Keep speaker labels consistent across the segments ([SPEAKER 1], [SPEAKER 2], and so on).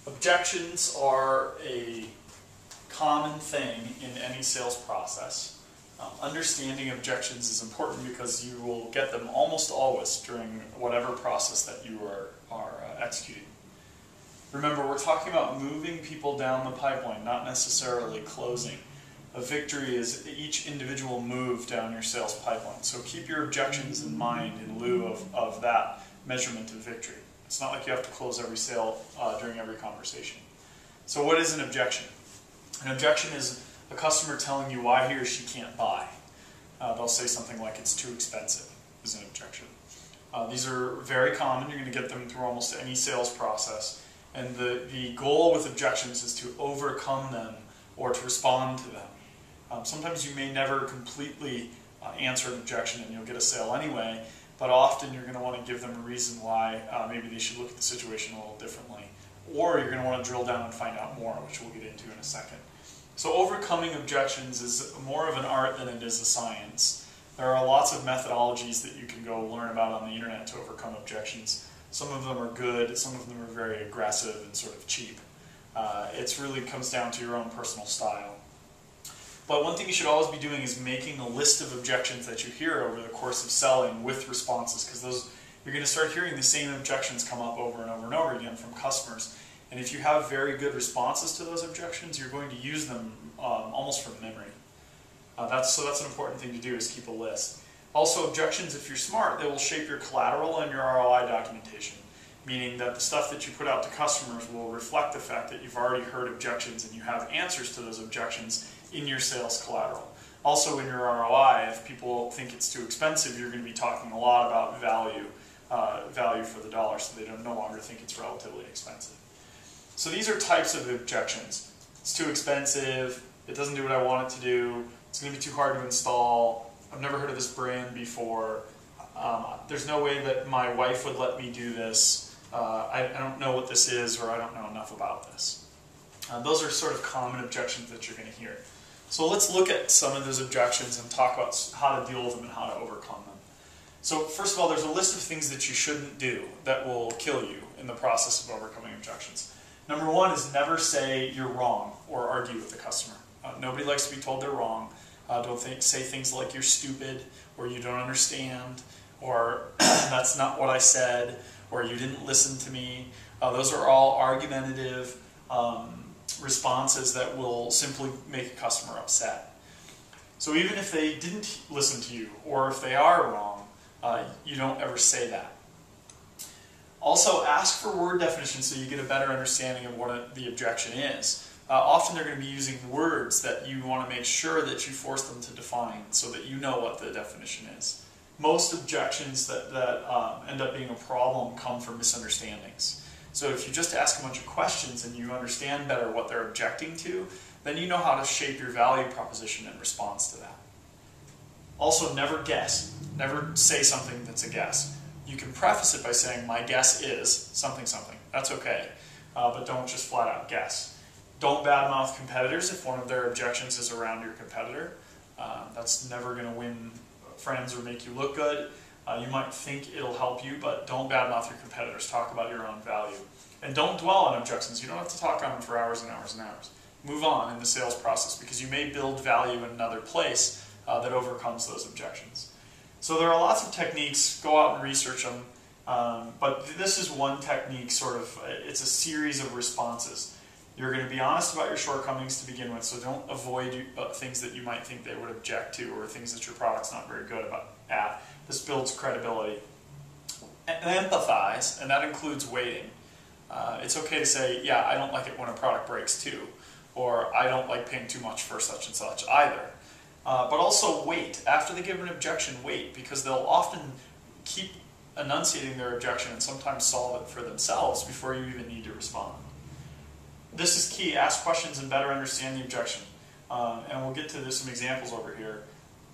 [SPEAKER 1] Objections are a common thing in any sales process. Understanding objections is important because you will get them almost always during whatever process that you are executing. Remember, we're talking about moving people down the pipeline, not necessarily closing. A victory is each individual move down your sales pipeline. So keep your objections in mind in lieu of that measurement of victory. It's not like you have to close every sale during every conversation. So what is an objection? An objection is a customer telling you why he or she can't buy. They'll say something like it's too expensive is an objection. These are very common. You're going to get them through almost any sales process. And the goal with objections is to overcome them or to respond to them. Sometimes you may never completely answer an objection and you'll get a sale anyway, but often you're going to want to give them a reason why maybe they should look at the situation a little differently. Or you're going to want to drill down and find out more, which we'll get into in a second. So overcoming objections is more of an art than it is a science. There are lots of methodologies that you can go learn about on the internet to overcome objections. Some of them are good, some of them are very aggressive and sort of cheap. It really comes down to your own personal style. But one thing you should always be doing is making a list of objections that you hear over the course of selling with responses, because you're going to start hearing the same objections come up over and over and over again from customers. And if you have very good responses to those objections, you're going to use them almost from memory. So that's an important thing to do, is keep a list. Also, objections, if you're smart, they will shape your collateral and your ROI documentation, meaning that the stuff that you put out to customers will reflect the fact that you've already heard objections and you have answers to those objections in your sales collateral. Also in your ROI, if people think it's too expensive, you're going to be talking a lot about value for the dollar, so they no longer think it's relatively expensive. So these are types of objections. It's too expensive, it doesn't do what I want it to do, it's going to be too hard to install, I've never heard of this brand before, there's no way that my wife would let me do this, I don't know what this is, or I don't know enough about this. Those are sort of common objections that you're going to hear. So let's look at some of those objections and talk about how to deal with them and how to overcome them. So first of all, there's a list of things that you shouldn't do that will kill you in the process of overcoming objections. Number one is never say you're wrong or argue with the customer. Nobody likes to be told they're wrong. Don't say things like you're stupid, or you don't understand, or that's not what I said, or you didn't listen to me. Those are all argumentative responses that will simply make a customer upset. So even if they didn't listen to you, or if they are wrong, you don't ever say that. Also, ask for word definitions so you get a better understanding of what the objection is. Often they're going to be using words that you want to make sure that you force them to define so that you know what the definition is. Most objections that end up being a problem come from misunderstandings. So if you just ask a bunch of questions and you understand better what they're objecting to, then you know how to shape your value proposition in response to that. Also, never guess. Never say something that's a guess. You can preface it by saying, my guess is something something. That's okay. But don't just flat out guess. Don't badmouth competitors if one of their objections is around your competitor. That's never going to win friends or make you look good. You might think it'll help you, but don't badmouth your competitors. Talk about your own value. And don't dwell on objections. You don't have to talk on them for hours and hours and hours. Move on in the sales process, because you may build value in another place that overcomes those objections. So there are lots of techniques. Go out and research them. But this is one technique, it's a series of responses. You're going to be honest about your shortcomings to begin with, so don't avoid things that you might think they would object to, or things that your product's not very good at. This builds credibility. And empathize, and that includes waiting. It's okay to say, yeah, I don't like it when a product breaks too, or I don't like paying too much for such and such either. But also wait. After they give an objection, wait, because they'll often keep enunciating their objection and sometimes solve it for themselves before you even need to respond. This is key. Ask questions and better understand the objection. And we'll get to some examples over here.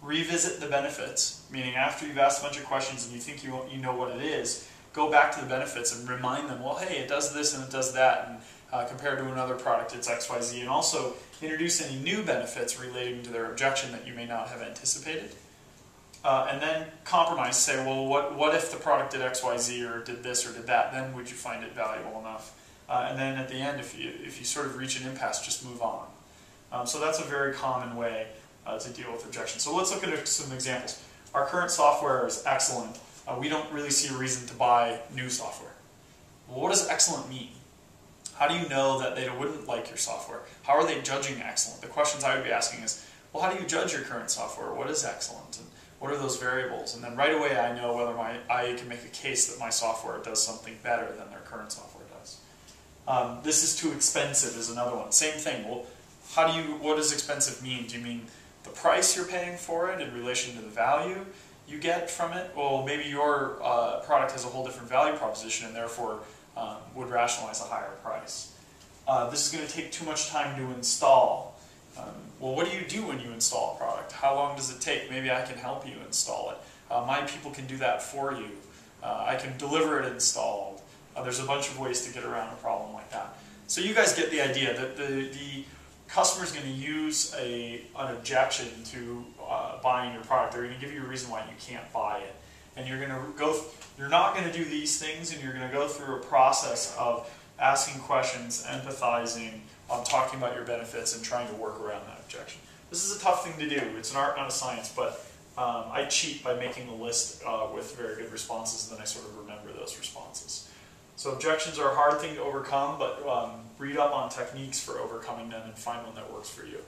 [SPEAKER 1] Revisit the benefits, meaning after you've asked a bunch of questions and you think you know what it is, go back to the benefits and remind them, well, hey, it does this and it does that, and compared to another product, it's X, Y, Z, and also introduce any new benefits relating to their objection that you may not have anticipated. And then compromise, say, well, what if the product did X, Y, Z, or did this or did that? Then would you find it valuable enough and then at the end, if you sort of reach an impasse, just move on. So that's a very common way to deal with objections. So let's look at some examples. Our current software is excellent. We don't really see a reason to buy new software. Well, what does excellent mean? How do you know that they wouldn't like your software? How are they judging excellent? The questions I would be asking is, well, how do you judge your current software? What is excellent? And what are those variables? And then right away I know whether I can make a case that my software does something better than their current software does. This is too expensive is another one. Same thing. Well, what does expensive mean? Do you mean the price you're paying for it in relation to the value you get from it? Well, maybe your product has a whole different value proposition and therefore would rationalize a higher price. This is going to take too much time to install. Well, what do you do when you install a product? How long does it take? Maybe I can help you install it. My people can do that for you. I can deliver it installed. There's a bunch of ways to get around a problem like that. So you guys get the idea that the customer is going to use an objection to buying your product. They're going to give you a reason why you can't buy it. And you're not going to do these things, and you're going to go through a process of asking questions, empathizing, talking about your benefits, and trying to work around that objection. This is a tough thing to do. It's an art, not a science, but I cheat by making a list with very good responses, and then I sort of remember those responses. So objections are a hard thing to overcome, but read up on techniques for overcoming them and find one that works for you.